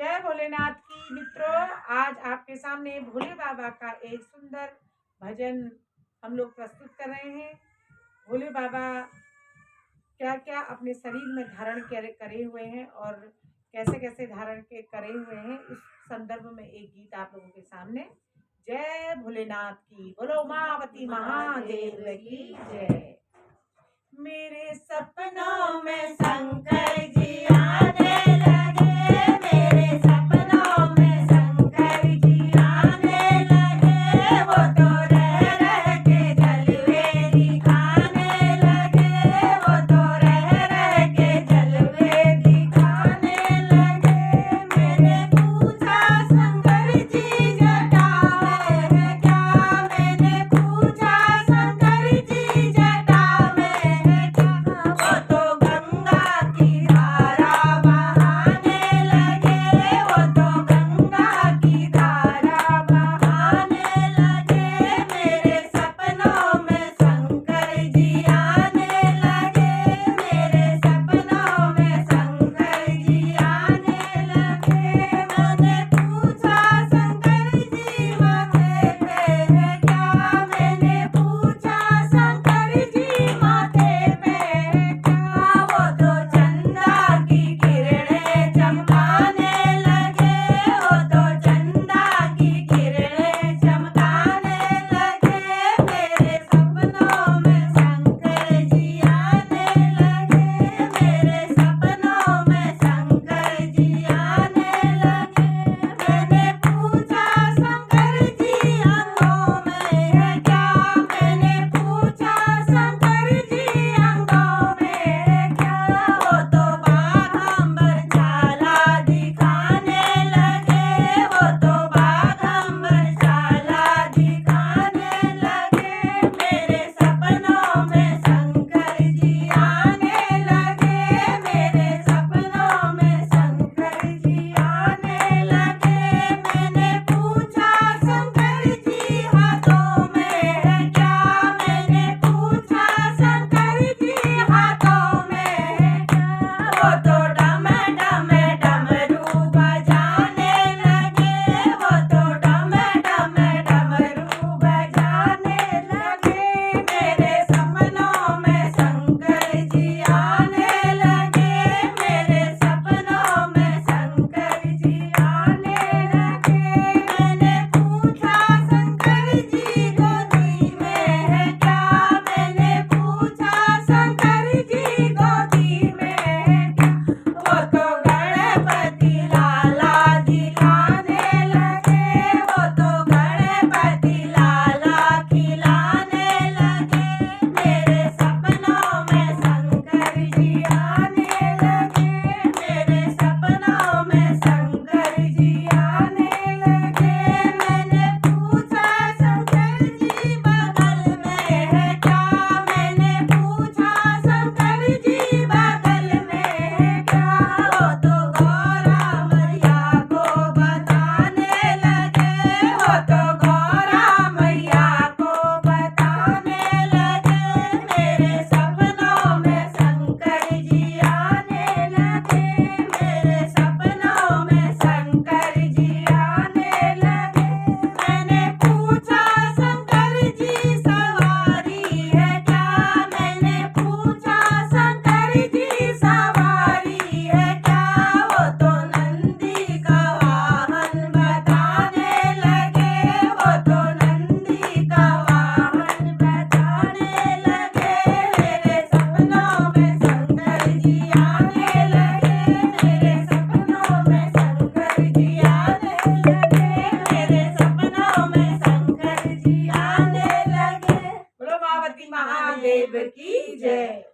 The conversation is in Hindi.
जय भोलेनाथ की मित्रों। आज आपके सामने भोले बाबा का एक सुंदर भजन हम लोग प्रस्तुत कर रहे हैं। भोले बाबा क्या क्या अपने शरीर में धारण करे हुए हैं और कैसे कैसे धारण के करे हुए हैं, इस संदर्भ में एक गीत आप लोगों के सामने। जय भोलेनाथ की, बोलो उमावती महादेव की जय। मेरे सपनों में शंकर जी आने लगे, मेरे सपनों में शंकर जी आने लगे। वो तो रह रह के जलवे दिखाने लगे, वो तो रह रह के जलवे दिखाने लगे। मैंने पूछा शंकर जी जटा में है क्या, मैंने पूछा शंकर जी जटा में है क्या। वो तो गंगा की धारा बहाने लगे, वो तो गंगा की धारा बहाने लगे। मेरे सपनों में शंकर जी आने लगे, मेरे सपनों में शंकर जी आने लगे। मैंने पूछा शंकर जी माथे पे है क्या, मैंने पूछा शंकर जी माथे पे है क्या। वो तो चंदा की किरणें चमकाने लगे, वो तो चंदा की किरणें चमकाने लगे। मेरे सपनों में शंकर जी आने लगे, मेरे सपनों में शंकर जी आने लगे। मैंने पूछा शंकर जी अंगों में है क्या, मैंने पूछा शंकर जी अंगों में है क्या। वो तो बाघंबर चाला दिखाने लगे, वो तो बाघंबर चाला दिखाने लगे। मेरे सपनों में शंकर जी आने लगे, मेरे सपनों में शंकर जी आने लगे। मैंने पूछा शंकर जी हाथों में है क्या, मैंने पूछा शंकर जी हाथों में है क्या। वो तो डम डम डमरू बजाने लगे, वो तो डम डम डमरू बजाने लगे। मेरे सपनों में शंकर जी आने लगे, मेरे सपनों में शंकर जी आने लगे। मैंने पूछा शंकर जी गोदी में है क्या, मैंने पूछा शंकर जी गोदी में है क्या। वो तो गणपति लाला दिखाने लगे, वो तो गणपति लाला खिलाने लगे। मेरे सपनों में शंकर जी आने लगे, मेरे सपनों में शंकर जी आने लगे। मैंने पूछा शंकर जी बगल में है क्या, मैंने पूछा शंकर जी बगल में है क्या। वो तो गौरा मैया को बताने लगे, वो तो गौरा मैया को बताने लगे। मेरे सपनों में शंकर जी आने लगे, मेरे सपनों में शंकर जी आने लगे। मैंने पूछा शंकर जी सवारी है क्या, मैंने पूछा शंकर जी सवारी है क्या। वो तो नंदी का वाहन बताने लगे, वो तो नंदी का वाहन बताने लगे। मेरे सपनों में शंकर जी आने लगे, मेरे सपनों में शंकर जी आने लगे, मेरे सपनों में शंकर जी आने लगे। बोलो उमावती महादेव की जय।